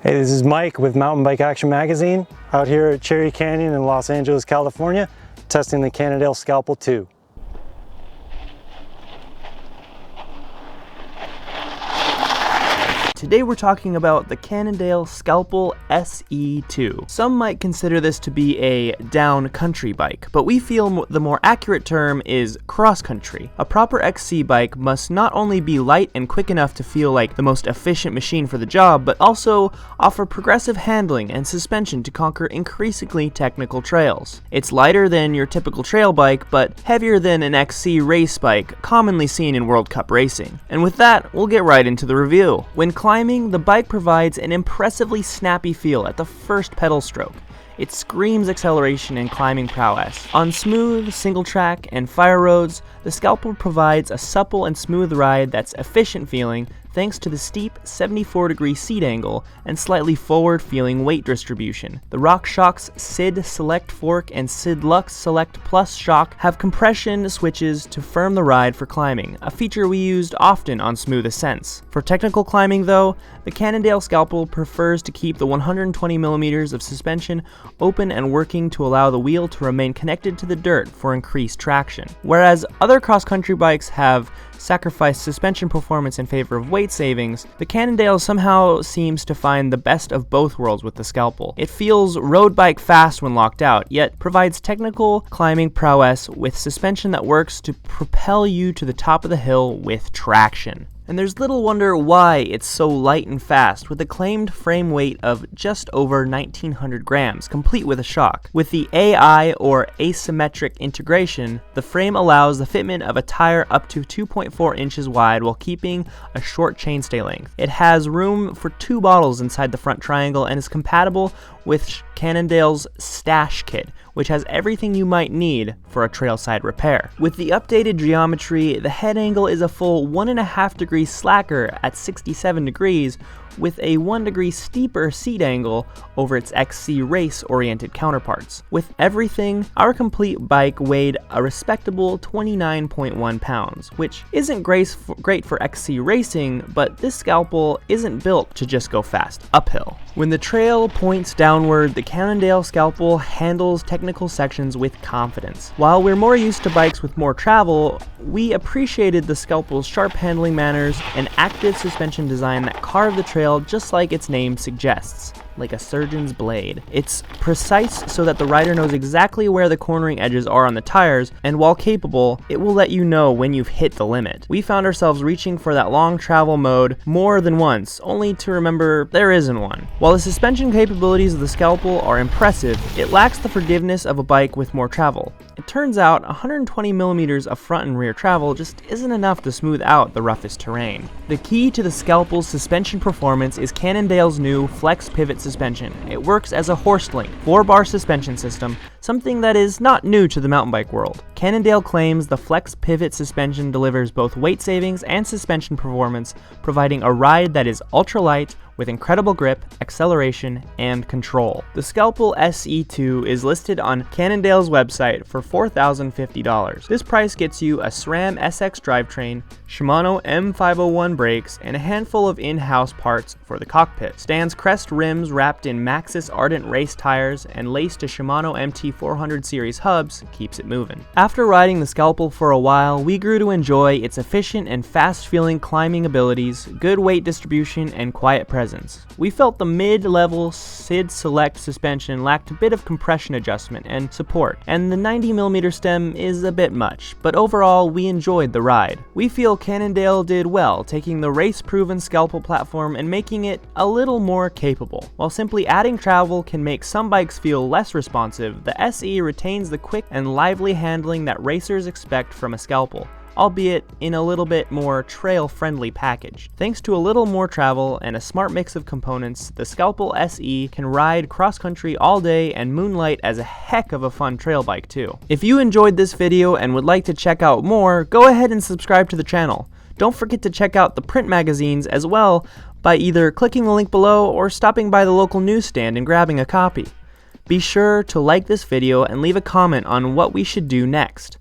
Hey, this is Mike with Mountain Bike Action Magazine, out here at Cherry Canyon in Los Angeles, California, testing the Cannondale Scalpel 2. Today we're talking about the Cannondale Scalpel SE2. Some might consider this to be a down country bike, but we feel the more accurate term is cross country. A proper XC bike must not only be light and quick enough to feel like the most efficient machine for the job, but also offer progressive handling and suspension to conquer increasingly technical trails. It's lighter than your typical trail bike, but heavier than an XC race bike commonly seen in World Cup racing. And with that, we'll get right into the review. When climbing, the bike provides an impressively snappy feel at the first pedal stroke. It screams acceleration and climbing prowess. On smooth, single track, and fire roads, the Scalpel provides a supple and smooth ride that's efficient feeling thanks to the steep 74-degree seat angle and slightly forward-feeling weight distribution. The RockShox SID Select Fork and SID Lux Select Plus shock have compression switches to firm the ride for climbing, a feature we used often on smooth ascents. For technical climbing though, the Cannondale Scalpel prefers to keep the 120mm of suspension open and working to allow the wheel to remain connected to the dirt for increased traction. Whereas other cross-country bikes have sacrificed suspension performance in favor of weight savings, the Cannondale somehow seems to find the best of both worlds with the Scalpel. It feels road bike fast when locked out, yet provides technical climbing prowess with suspension that works to propel you to the top of the hill with traction. And there's little wonder why it's so light and fast, with a claimed frame weight of just over 1900 grams, complete with a shock. With the AI or asymmetric integration, the frame allows the fitment of a tire up to 2.4 inches wide while keeping a short chainstay length. It has room for 2 bottles inside the front triangle and is compatible with Cannondale's Stash Kit, which has everything you might need for a trailside repair. With the updated geometry, the head angle is a full 1.5 degrees slacker at 67 degrees, with a 1 degree steeper seat angle over its XC race-oriented counterparts. With everything, our complete bike weighed a respectable 29.1 pounds, which isn't great for XC racing, but this Scalpel isn't built to just go fast uphill. When the trail points downward, the Cannondale Scalpel handles technical sections with confidence. While we're more used to bikes with more travel, we appreciated the Scalpel's sharp handling manners and active suspension design that carved the trail just like its name suggests, like a surgeon's blade. It's precise so that the rider knows exactly where the cornering edges are on the tires, and while capable, it will let you know when you've hit the limit. We found ourselves reaching for that long travel mode more than once, only to remember there isn't one. While the suspension capabilities of the Scalpel are impressive, it lacks the forgiveness of a bike with more travel. It turns out 120mm of front and rear travel just isn't enough to smooth out the roughest terrain. The key to the Scalpel's suspension performance is Cannondale's new Flex Pivot suspension. It works as a horse-link, 4-bar suspension system, something that is not new to the mountain bike world. Cannondale claims the Flex Pivot suspension delivers both weight savings and suspension performance, providing a ride that is ultralight with incredible grip, acceleration, and control. The Scalpel SE2 is listed on Cannondale's website for $4,050. This price gets you a SRAM SX drivetrain, Shimano M501 brakes, and a handful of in-house parts for the cockpit. Stan's crest rims wrapped in Maxxis Ardent race tires and laced to Shimano MT400 series hubs keeps it moving. After riding the Scalpel for a while, we grew to enjoy its efficient and fast-feeling climbing abilities, good weight distribution, and quiet presence. We felt the mid-level SID Select suspension lacked a bit of compression adjustment and support, and the 90mm stem is a bit much, but overall we enjoyed the ride. We feel Cannondale did well, taking the race-proven Scalpel platform and making it a little more capable. While simply adding travel can make some bikes feel less responsive, the SE retains the quick and lively handling that racers expect from a Scalpel, albeit in a little bit more trail-friendly package. Thanks to a little more travel and a smart mix of components, the Scalpel SE can ride cross-country all day and moonlight as a heck of a fun trail bike too. If you enjoyed this video and would like to check out more, go ahead and subscribe to the channel. Don't forget to check out the print magazines as well by either clicking the link below or stopping by the local newsstand and grabbing a copy. Be sure to like this video and leave a comment on what we should do next.